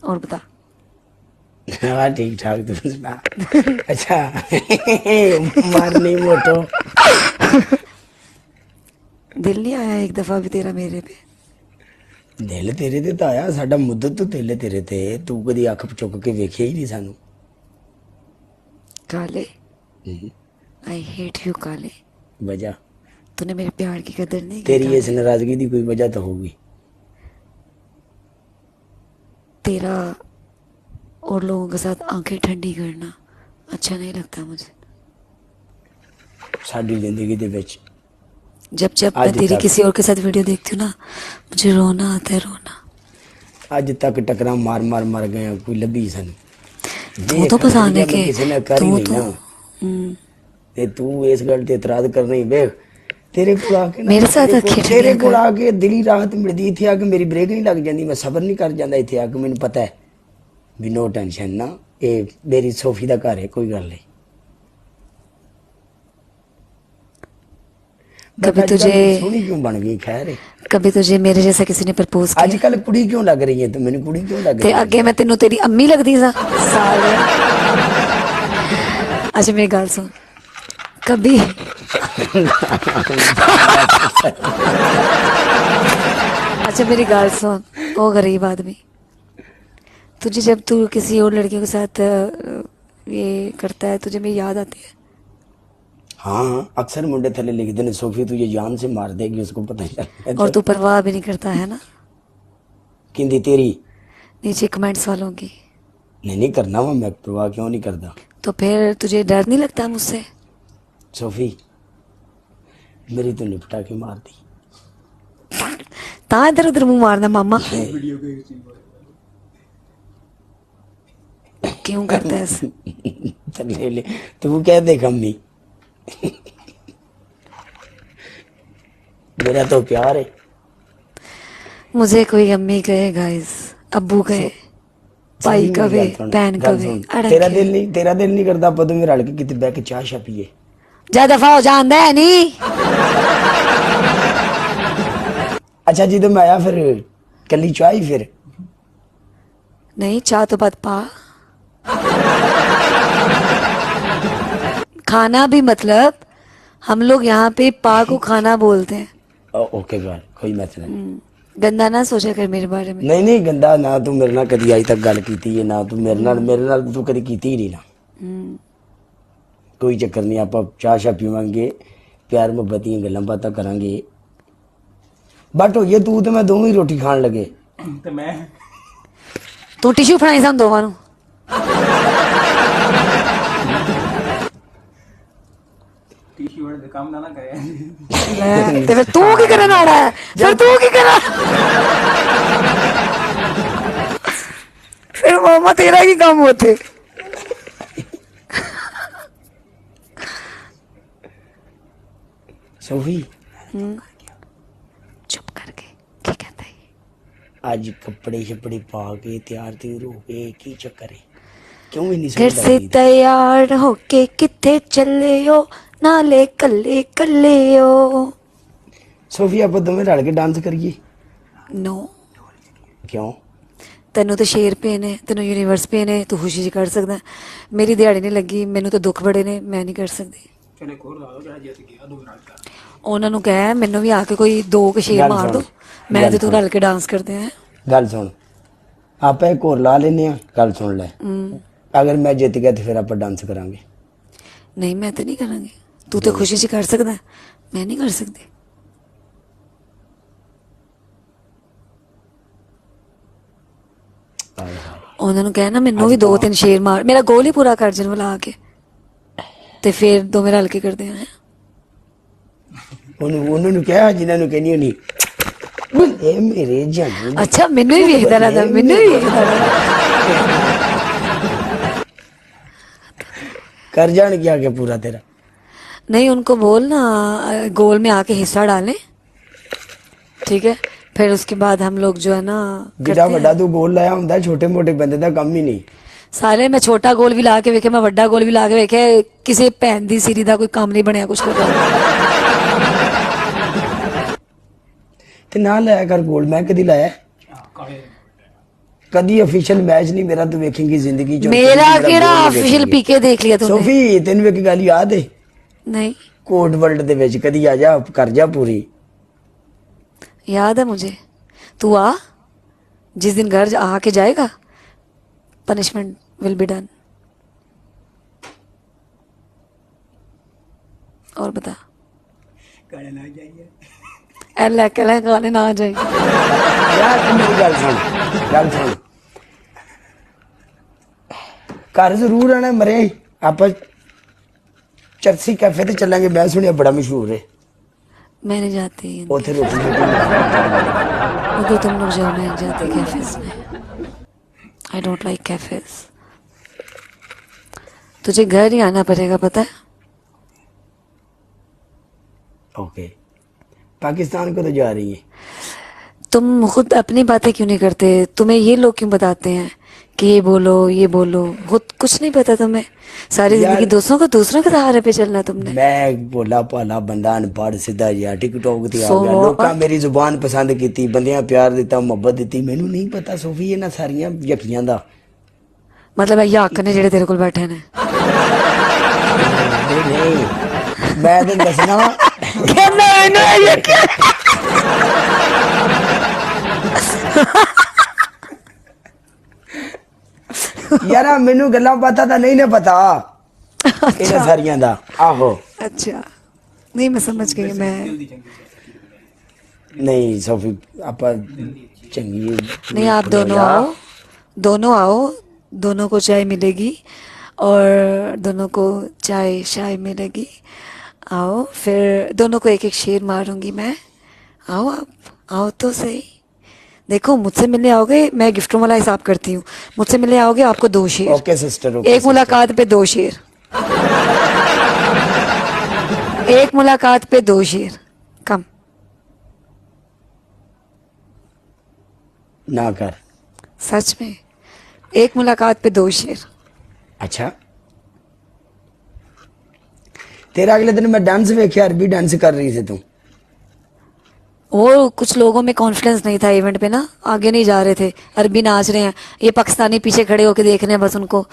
और बता। हाँ ठीक ठाक, तुम सुना। अच्छा मारनी मोटो। दिल नहीं आया एक दफा भी तेरा मेरे पे? दिल तेरे ते तो आया, साडा मुद्दत तो दिल तेरे ते, तू कदी अख चुक के वेखिया ही नहीं सानू। काले, आई हेट यू काले। वजह तूने मेरे प्यार की कदर नहीं की तेरी इस काले। नाराजगी की कोई वजह तो होगी। तेरा और लोगों के साथ आंखें ठंडी करना अच्छा नहीं लगता मुझे। साडी जिंदगी दे विच जब जब मैं अज तेरी तक किसी और के साथ वीडियो देखती हूँ ना, मुझे रोना आता है, रोना। अज तक टकरा मार मार मर गए हैं, कोई लभी सानू। तू तो देख बस हर आने गल के, किसी ने कर ही तू नहीं तो ना। ते तू इस गल ते इतराज कर रही। वेख तेरे को आके ना, मेरे साथ अखे तेरे ठंडियां को कर। आके दिली राहत मिलदी। इत्थे आके मेरी ब्रेक नहीं लग जाती, मैं सबर नहीं कर जाता। इत्थे आके मैनू पता है भी नो टेंशन ना, ये मेरी सोफी का घर है, कोई गल नहीं। बट कभी तुझे अजकल सोहनी क्यों बन गई? खैर है। कभी तुझे मेरे जैसा किसी ने प्रपोज किया? अजकल कुड़ी क्यों लग रही है? तो मैंने कुड़ी क्यों लग ते रही है अगे अजकल? मैं तेनों तेरी अम्मी लगदी सा साले। अच्छा मेरी गल सुन, कभी अच्छा मेरी गल सुन, ओ गरीब आदमी, तुझे जब तू किसी और लड़कियों के साथ ये करता है, तुझे मेरी याद आती है? हाँ अक्सर मुंडे थले लिखते हैं, सोफी तुझे जान से मार देगी, उसको पता ही चल। और तू परवाह भी नहीं करता है ना किंदी तेरी? नीचे कमेंट्स वालों की। नहीं नहीं करना मैं परवाह क्यों नहीं करता। तो फिर तुझे डर नहीं लगता मुझसे? सोफी मेरी तो निपटा के मार दी। ता इधर उधर मुंह मारना मामा, क्यों करता है ऐसे? चल ले ले, तू कह दे कमी। मेरा तो प्यार है। मुझे कोई अम्मी कहे, गाइस अब्बू कहे, भाई सोफी मेरी कहे, गल सुन, बहन गल कहे, सुन। अड़क तेरा के दिल नहीं, तेरा दिल नहीं करता ਆਪਾਂ ਦੋਵੇਂ ਰਲ ਕੇ ਕਿਤੇ ਬਹਿ ਕੇ ਚਾਹ ਸ਼ਾ ਪੀਏ? जा दफा हो जानदा है नी। अच्छा जी तो मैं आया फिर कली चाह ही फिर। नहीं चाह तो बात पा, खाना भी मतलब हम लोग यहाँ पे पा को खाना बोलते हैं। ओके गल कोई मैसेज नहीं। गंदा ना सोचा कर मेरे बारे में। नहीं नहीं गंदा ना, तू मेरे नाल कदी अज तक गल कीती है ना, तू मेरे नाल तू कदी कीती ही नहीं ना। कोई चक्कर नहीं, आप चाह शा पीवांगे, प्यार मुहब्बत दी गल्लां बातां करांगे। बट होइए तू ते मैं दोनों ही रोटी खान लगे। ਤੇ ਮੈਂ तू टिश्यू फड़ाई सन दोवां नू। ਟੀ-ਸ਼ਰਟ ਵਾਲੇ ਦੇ ਕੰਮ ਨਾ ਕਰਿਆ। ते फिर तू की करन आ रहा है? फिर तू की करा? फिर मामा तेरा की काम होते। सोफी चुप करके क्या कहता है? आज कपड़े शपड़े पा के तैयार त्यूर हो के की चक्कर है? क्यों इन्नी घर सोच से लगदी? तैयार होके किथे चले हो, नाले कल्ले कल्ले हो। सोफी आप दोवें रल के डांस करिए। नो, क्यों? तेनों तो शेर पे ने, तेनों यूनिवर्स पे ने, तू खुशी कर सकदा है। मेरी दिहाड़ी नहीं लगी, मैनू तो दुख बड़े ने, मैं नहीं कर सकती। ਚਲੇ ਕੋਰ ਲਾ ਦੋ ਜਿਹੜਾ ਜਿੱਤ ਗਿਆ ਦੋ ਰਾਤ ਦਾ। ਉਹਨਾਂ ਨੂੰ ਕਹਿ ਮੈਨੂੰ ਵੀ ਆ ਕੇ ਕੋਈ ਦੋ ਕੇ ਸ਼ੇਰ ਗੱਲ ਮਾਰ ਸੁਣ, ਦੋ, ਮੈਂ ਗੱਲ ਤੇ ਤੂੰ ਸੁਣ। ਰਲ ਕੇ डांस करते हैं। गल सुन, आप एक और ला लेने हैं, गल सुन ले। अगर मैं जित गया तो फिर आप डांस करांगे। नहीं मैं तो नहीं करांगी, तू तो खुशी से कर सकदा है, मैं नहीं कर सकती। ਉਹਨਾਂ ਨੂੰ ਕਹਿ ਨਾ ਮੈਨੂੰ ਵੀ ਦੋ ਤਿੰਨ ਸ਼ੇਰ ਮਾਰ, ਮੇਰਾ ਗੋਲ ਹੀ ਪੂਰਾ ਕਰ ਜਨ ਵਾਲਾ ਆ ਕੇ, ਤੇ ਫਿਰ ਦੋਵੇਂ ਰਲ ਕੇ ਕਰਦੇ ਆ। ਉਹਨਾਂ ਨੂੰ ਕਿਹਾ ਜਿਨ੍ਹਾਂ ਨੂੰ ਕਹਿੰਦੀ ਹੋਣੀ ਇਹ ਮੇਰੇ ਜਾਨੂ। ਅੱਛਾ ਮੈਨੂੰ ਹੀ ਵੇਖਦਾ ਰਹਿੰਦਾ, ਮੈਨੂੰ ਹੀ ਵੇਖਦਾ ਰਹਿੰਦਾ। कर जान क्या क्या पूरा तेरा? नहीं उनको बोल ना गोल में आके हिस्सा डालें, ठीक है? फिर उसके बाद हम लोग जो है ना जिदा वड्डा तू गोल लाया हुंदा, छोटे मोटे बंदे दा काम ही नहीं। सारे मैं छोटा गोल भी ला के वेखे, मैं वड्डा गोल भी ला के वेखे, किसी भैन दी सीरी दा कोई काम नहीं बनया कुछ करदा। ते ना लाया कर गोल, मैं कदी लाया? ਕਾਲੇ कदी ऑफिशियल मैच नहीं मेरा तू वेखेंगी जिंदगी च मेरा केड़ा ऑफिशियल पीके देख लिया तूने? सोफी तेन एक गल याद है नहीं कोट वर्ल्ड दे विच कदी आ जा कर जा पूरी याद है मुझे। तू आ, जिस दिन घर आके जाएगा पनिशमेंट विल बी डन। और बता गाने ना जाइए एल कल गाने ना आ जाएगी। यार तू मेरी गल सुन घर जरूर आना मरे आप चर्सी कैफे ते चलेंगे मैं सुनिया बड़ा मशहूर है मैं नहीं जाती उथे रोटी उधर, तुम लोग जाओ, मैं नहीं जाती कैफेज में। I don't like cafes. तुझे घर ही आना पड़ेगा, पता है? ओके पाकिस्तान को तो जा रही है तुम खुद अपनी बातें क्यों नहीं करते? तुम्हें ये लोग क्यों बताते हैं कि ये बोलो, खुद कुछ नहीं पता तुम्हें? सारी यार- जिंदगी दूसरों के सहारे पे चलना तुमने। मैं भोला भाला बंदा अनपढ़ सीधा जिहा टिकटॉक ते आ So गया what? लोकां मेरी जुबान पसंद कीती बंदियां प्यार दिता मोहब्बत दिती मैनू नहीं पता सोफी इन्हां सारियां यकियां दा मतलब ये हक ने जेड़े तेरे कोल बैठे ने। नहीं मैं तो दसना यार मैनू गल्लां पता तो नहीं ना पता इन्हां सारियां दा आहो अच्छा नहीं, मैं समझ गई। मैं नहीं सोफी आपा चंगी नहीं, आप दोनों आओ, दोनों को चाय मिलेगी और दोनों को चाय शाय मिलेगी। आओ, फिर दोनों को एक एक शेर मारूंगी मैं। आओ, आप आओ तो सही। देखो, मुझसे मिलने आओगे, मैं गिफ्टों वाला हिसाब करती हूँ। मुझसे मिलने आओगे, आपको 2 शेर। ओके सिस्टर ओके एक मुलाकात पे 2 शेर। एक मुलाकात पे 2 शेर। कम ना कर सच में, एक मुलाकात पे 2 शेर। अच्छा तेरा अगले दिन मैं डांस वेख्या अरबी डांस कर रही थी तू और कुछ लोगों में कॉन्फिडेंस नहीं था इवेंट पे ना, आगे नहीं जा रहे थे। अरबी नाच रहे हैं, ये पाकिस्तानी पीछे खड़े होके देख रहे हैं बस उनको,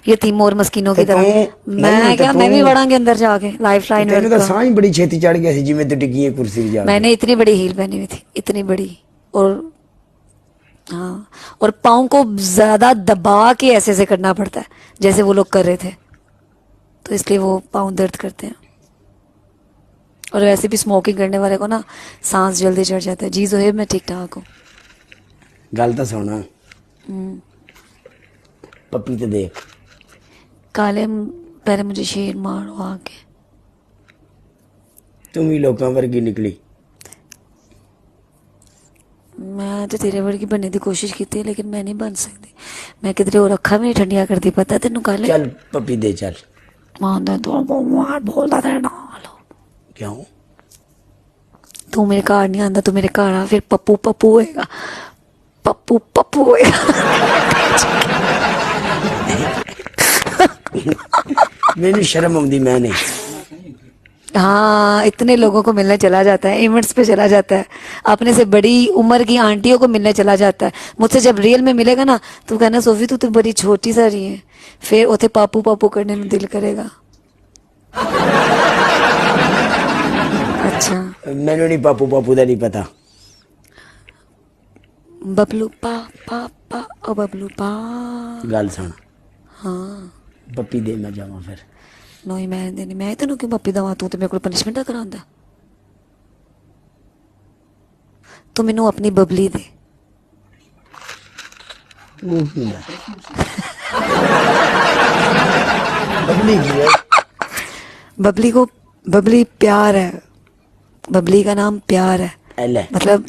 ये तीमोर मस्कीनों की तो तरह। तू- मैं नहीं, तो क्या, मैं भी तू- बढ़ांगे अंदर जाके लाइफ लाइन तेन तो वेलकम। सांस बड़ी छेती चढ़ गया सी जिवें तू डिग्गी है कुर्सी ते जाके मैंने इतनी बड़ी हील पहनी हुई थी, इतनी बड़ी, और हाँ, और पाँव को ज्यादा दबा के ऐसे ऐसे करना पड़ता है जैसे वो लोग कर रहे थे, तो इसलिए वो पाँव दर्द करते हैं। और वैसे भी स्मोकिंग करने वाले को ना सांस जल्दी चढ़ जाता है। जी जोहेब, मैं ठीक ठाक हूँ। गल तो सुना पप्पी ते देख काले, पहले मुझे शेर मारो आके। तुम ही लोगों वर्गी निकली मैं तो तेरे वर्गी बनने की कोशिश की थी, लेकिन मैं नहीं बन सकती। मैं किधरे और अखा में ठंडिया करती, पता है तेनू? काले चल पप्पी दे चल मानदा तो मार बोलदा तेरे नाल। क्यों तू मेरे घर नहीं आंदा, तू मेरे घर आ, फिर पप्पू पप्पू होएगा, पप्पू पप्पू होएगा। मैनू शर्म आउंदी मैं नहीं हाँ, इतने लोगों को मिलने चला जाता है, इवेंट्स पे चला जाता है, अपने से बड़ी उम्र की आंटियों को मिलने चला जाता है। मुझसे जब रियल में मिलेगा ना, तू कहना सोफी तू तो बड़ी छोटी सा रही है, फिर उसे पापू पापू करने में दिल करेगा। अच्छा, मैनू नहीं पापू पापू दा नहीं पता बबलू पा पा पा ओ बबलू पा। गल सुन हाँ, पप्पी दे मैं जावां फिर नहीं मैं देनी, मैं तेनू क्यों पप्पी दवा? तू तो मेरे को पनिशमेंट करांदा। तू मैनू अपनी बबली दे। वो क्यों है? बबली की है बबली प्यार है, बबली का नाम प्यार है। एले मतलब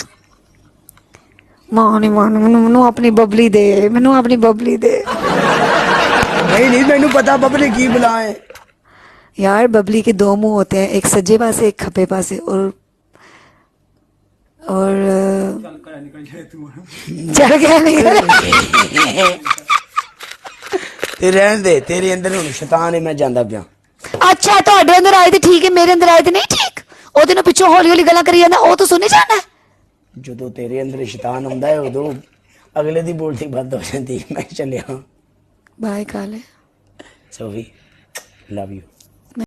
मां नहीं मैनू अपनी बबली दे, मैनू अपनी बबली दे। नहीं मैनू पता बबली की बुलाए यार, बबली के 2 मुंह होते हैं, एक सज्जे पासे एक खब्बे पासे। और चल कर निकल जाए तू चढ़ गया नहीं ते रहन दे तेरे अंदर हुण शैतान है मैं जांदा पिया अच्छा, ਤੁਹਾਡੇ ਅੰਦਰ ਆਏ ਤੇ ਠੀਕ ਹੈ, ਮੇਰੇ ਅੰਦਰ ਆਏ ਤੇ ਨਹੀਂ ਠੀਕ। ਉਹਦੇ ਨਾਲ ਪਿੱਛੋਂ ਹੌਲੀ ਹੌਲੀ ਗੱਲਾਂ ਕਰੀ ਜਾਂਦਾ, ਉਹ ਤਾਂ ਸੁਣੀ ਜਾਣਾ। ਜਦੋਂ ਤੇਰੇ ਅੰਦਰ ਸ਼ੈਤਾਨ ਹੁੰਦਾ ਹੈ ਉਦੋਂ ਅਗਲੇ ਦੀ ਬੋਲਤੀ ਬੰਦ ਹੋ ਜਾਂਦੀ। ਮੈਂ ਚੱਲਿਆ। बाय काले। ਸੋਫੀ ਲਵ ਯੂ।